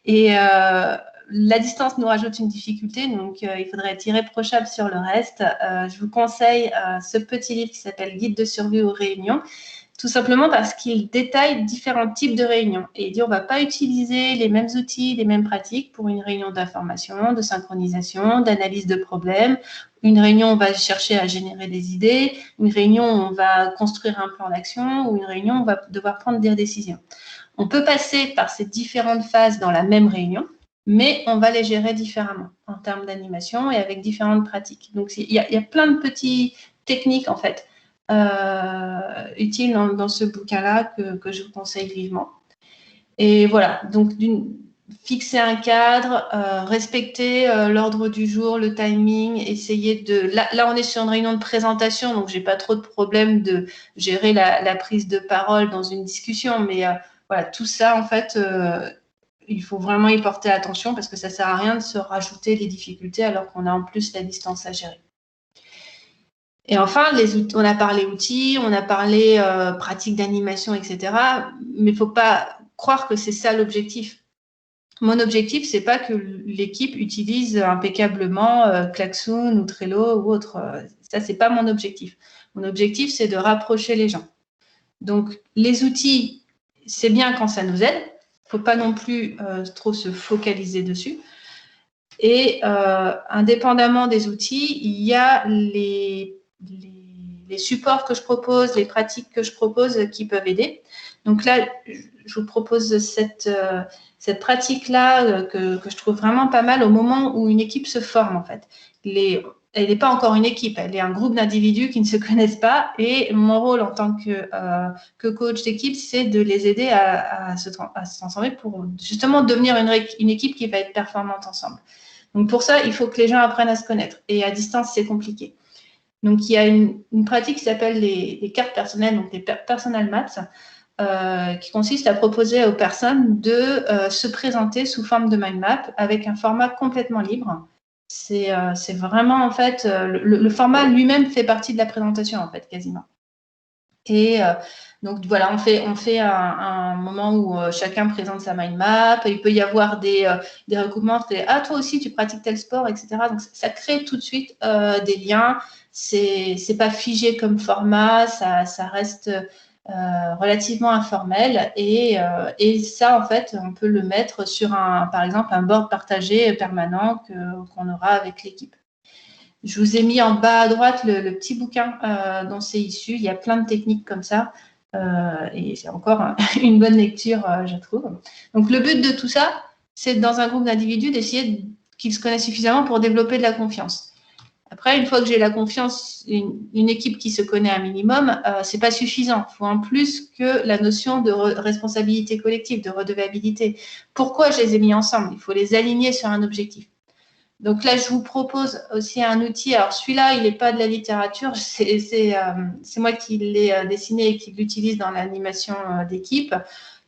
Et la distance nous rajoute une difficulté, donc il faudrait être irréprochable sur le reste. Je vous conseille ce petit livre qui s'appelle « Guide de survie aux réunions », tout simplement parce qu'il détaille différents types de réunions. Et il dit on ne va pas utiliser les mêmes outils, les mêmes pratiques pour une réunion d'information, de synchronisation, d'analyse de problèmes. Une réunion, on va chercher à générer des idées. Une réunion, on va construire un plan d'action. Ou une réunion, on va devoir prendre des décisions. On peut passer par ces différentes phases dans la même réunion, mais on va les gérer différemment en termes d'animation et avec différentes pratiques. Donc, il y a plein de petites techniques, en fait, utiles dans ce bouquin-là que je vous conseille vivement. Et voilà, donc fixer un cadre, respecter l'ordre du jour, le timing, essayer de… Là, on est sur une réunion de présentation, donc je n'ai pas trop de problème de gérer la prise de parole dans une discussion, mais voilà, tout ça, en fait, il faut vraiment y porter attention parce que ça ne sert à rien de se rajouter les difficultés alors qu'on a en plus la distance à gérer. Et enfin, on a parlé outils, on a parlé pratiques d'animation, etc. Mais il ne faut pas croire que c'est ça l'objectif. Mon objectif, ce n'est pas que l'équipe utilise impeccablement Klaxoon ou Trello ou autre. Ça, ce n'est pas mon objectif. Mon objectif, c'est de rapprocher les gens. Donc, les outils, c'est bien quand ça nous aide. Il ne faut pas non plus trop se focaliser dessus. Et indépendamment des outils, il y a les supports que je propose, les pratiques que je propose qui peuvent aider. Donc là, je vous propose cette pratique-là que je trouve vraiment pas mal au moment où une équipe se forme, en fait. Elle n'est pas encore une équipe, elle est un groupe d'individus qui ne se connaissent pas. Et mon rôle en tant que coach d'équipe, c'est de les aider à se transformer pour justement devenir une équipe qui va être performante ensemble. Donc, pour ça, il faut que les gens apprennent à se connaître. Et à distance, c'est compliqué. Donc, il y a une pratique qui s'appelle les cartes personnelles, donc les personal maps, qui consiste à proposer aux personnes de se présenter sous forme de mind map avec un format complètement libre. C'est vraiment, en fait, le format lui-même fait partie de la présentation, en fait, quasiment. Et donc, voilà, on fait un moment où chacun présente sa mind map. Il peut y avoir des recoupements. Ah, toi aussi, tu pratiques tel sport, etc. Donc, ça crée tout de suite des liens. C'est pas figé comme format. Ça reste relativement informel. Et ça, en fait, on peut le mettre sur, par exemple, un board partagé permanent qu'on aura avec l'équipe. Je vous ai mis en bas à droite le petit bouquin dont c'est issu. Il y a plein de techniques comme ça. Et c'est encore une bonne lecture, je trouve. Donc, le but de tout ça, c'est dans un groupe d'individus d'essayer qu'ils se connaissent suffisamment pour développer de la confiance. Après, une fois que j'ai la confiance, une équipe qui se connaît un minimum, c'est pas suffisant. Il faut en plus que la notion de responsabilité collective, de redevabilité. Pourquoi je les ai mis ensemble? Il faut les aligner sur un objectif. Donc là, je vous propose aussi un outil. Alors celui-là, il n'est pas de la littérature. C'est moi qui l'ai dessiné et qui l'utilise dans l'animation d'équipe.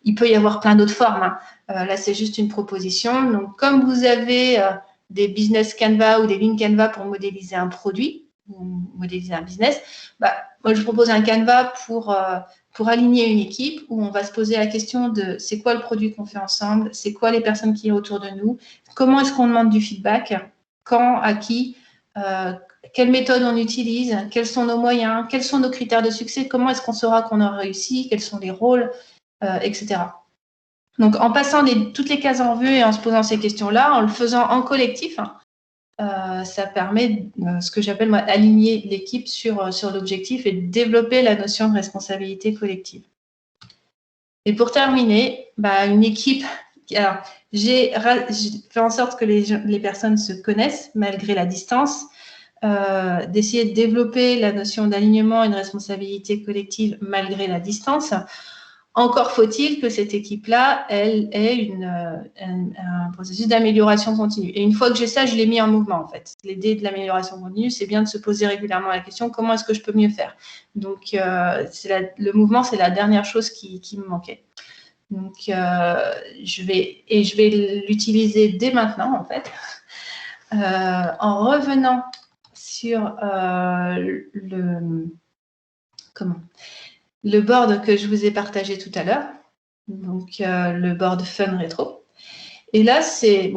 Il peut y avoir plein d'autres formes, hein. Là, c'est juste une proposition. Donc, comme vous avez des business Canva ou des lignes Canva pour modéliser un produit ou modéliser un business, moi, je propose un Canva pour aligner une équipe où on va se poser la question de c'est quoi le produit qu'on fait ensemble, c'est quoi les personnes qui sont autour de nous, comment est-ce qu'on demande du feedback, quand, à qui, quelle méthode on utilise, quels sont nos moyens, quels sont nos critères de succès, comment est-ce qu'on saura qu'on a réussi, quels sont les rôles, etc. Donc, en passant toutes les cases en vue et en se posant ces questions-là, en le faisant en collectif, ça permet ce que j'appelle moi aligner l'équipe sur l'objectif et développer la notion de responsabilité collective. Et pour terminer, une équipe. Alors, j'ai fait en sorte que les personnes se connaissent malgré la distance, d'essayer de développer la notion d'alignement et de responsabilité collective malgré la distance. Encore faut-il que cette équipe-là, elle ait un processus d'amélioration continue. Et une fois que j'ai ça, je l'ai mis en mouvement, en fait. L'idée de l'amélioration continue, c'est bien de se poser régulièrement la question, comment est-ce que je peux mieux faire? Donc, le mouvement, c'est la dernière chose qui me manquait. Donc, je vais l'utiliser dès maintenant, en fait, en revenant sur le board que je vous ai partagé tout à l'heure, donc le board Fun Rétro. Et là, c'est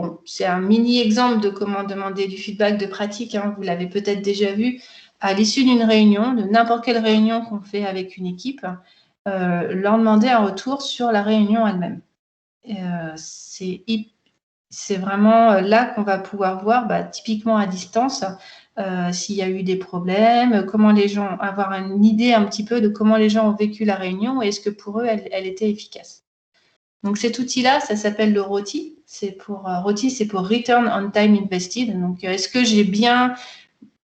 un mini exemple de comment demander du feedback de pratique, hein, vous l'avez peut-être déjà vu, à l'issue d'une réunion, de n'importe quelle réunion qu'on fait avec une équipe, leur demander un retour sur la réunion elle-même. C'est vraiment là qu'on va pouvoir voir, typiquement à distance, s'il y a eu des problèmes, comment les gens, avoir une idée un petit peu de comment les gens ont vécu la réunion et est-ce que pour eux, elle était efficace. Donc, cet outil-là, ça s'appelle le ROTI. ROTI, c'est pour Return on Time Invested. Donc, est-ce que j'ai bien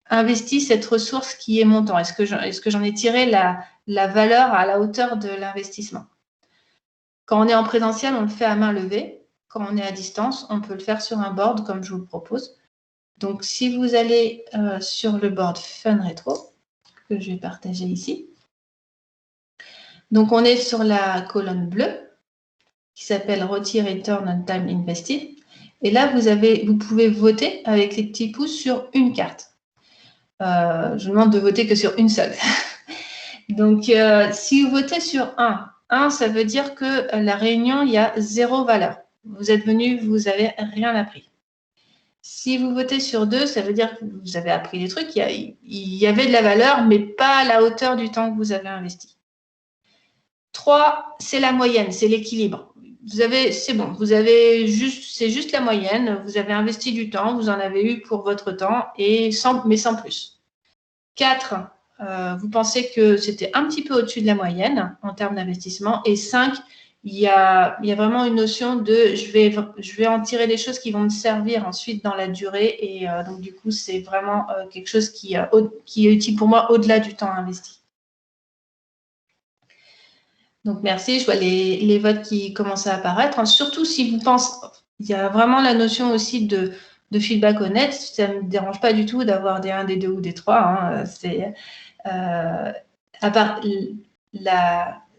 investi cette ressource qui est mon temps? Est-ce que j'en ai tiré la valeur à la hauteur de l'investissement? Quand on est en présentiel, on le fait à main levée. Quand on est à distance, on peut le faire sur un board comme je vous le propose. Donc, si vous allez sur le board Fun Rétro, que je vais partager ici. Donc, on est sur la colonne bleue qui s'appelle ROTI Return on Time Invested. Et là, vous pouvez voter avec les petits pouces sur une carte. Je vous demande de voter que sur une seule. Donc, si vous votez sur 1, ça veut dire que la réunion, il y a 0 valeur. Vous êtes venu, vous n'avez rien appris. Si vous votez sur 2, ça veut dire que vous avez appris des trucs, il y avait de la valeur, mais pas à la hauteur du temps que vous avez investi. 3, c'est la moyenne, c'est l'équilibre. C'est bon, c'est juste la moyenne. Vous avez investi du temps, vous en avez eu pour votre temps, mais sans plus. 4, vous pensez que c'était un petit peu au-dessus de la moyenne en termes d'investissement. Et 5, il y a vraiment une notion de je vais en tirer des choses qui vont me servir ensuite dans la durée. Et donc, du coup, c'est vraiment quelque chose qui est utile pour moi au-delà du temps investi. Donc, merci. Je vois les votes qui commencent à apparaître. Surtout si vous pensez, il y a vraiment la notion aussi de feedback honnête. Ça ne me dérange pas du tout d'avoir des 1, des 2 ou des 3.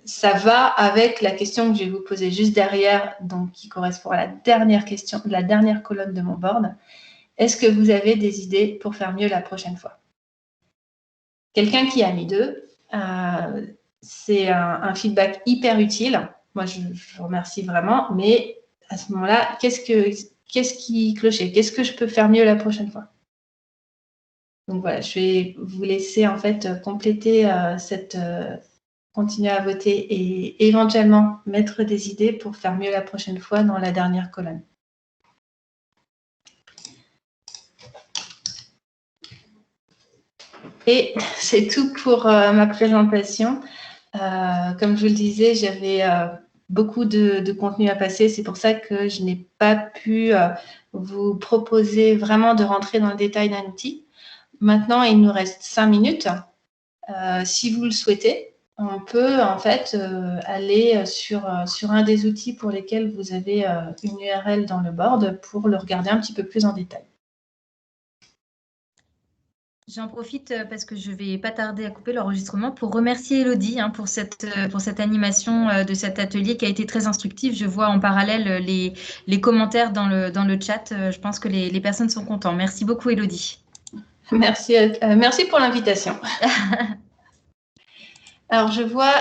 Ça va avec la question que je vais vous poser juste derrière, donc qui correspond à la dernière question, la dernière colonne de mon board. Est-ce que vous avez des idées pour faire mieux la prochaine fois? Quelqu'un qui a mis 2. C'est un feedback hyper utile. Moi, je vous remercie vraiment. Mais à ce moment-là, qu'est-ce qui clochait? Qu'est-ce que je peux faire mieux la prochaine fois? Donc voilà, je vais vous laisser en fait compléter continuer à voter et éventuellement mettre des idées pour faire mieux la prochaine fois dans la dernière colonne. Et c'est tout pour ma présentation. Comme je vous le disais, j'avais beaucoup de contenu à passer. C'est pour ça que je n'ai pas pu vous proposer vraiment de rentrer dans le détail d'un outil. Maintenant, il nous reste 5 minutes. Si vous le souhaitez, on peut en fait aller sur un des outils pour lesquels vous avez une URL dans le board pour le regarder un petit peu plus en détail. J'en profite parce que je ne vais pas tarder à couper l'enregistrement pour remercier Elodie pour cette animation de cet atelier qui a été très instructif. Je vois en parallèle les commentaires dans le chat. Je pense que les personnes sont contentes. Merci beaucoup Elodie. Merci pour l'invitation. Alors, je vois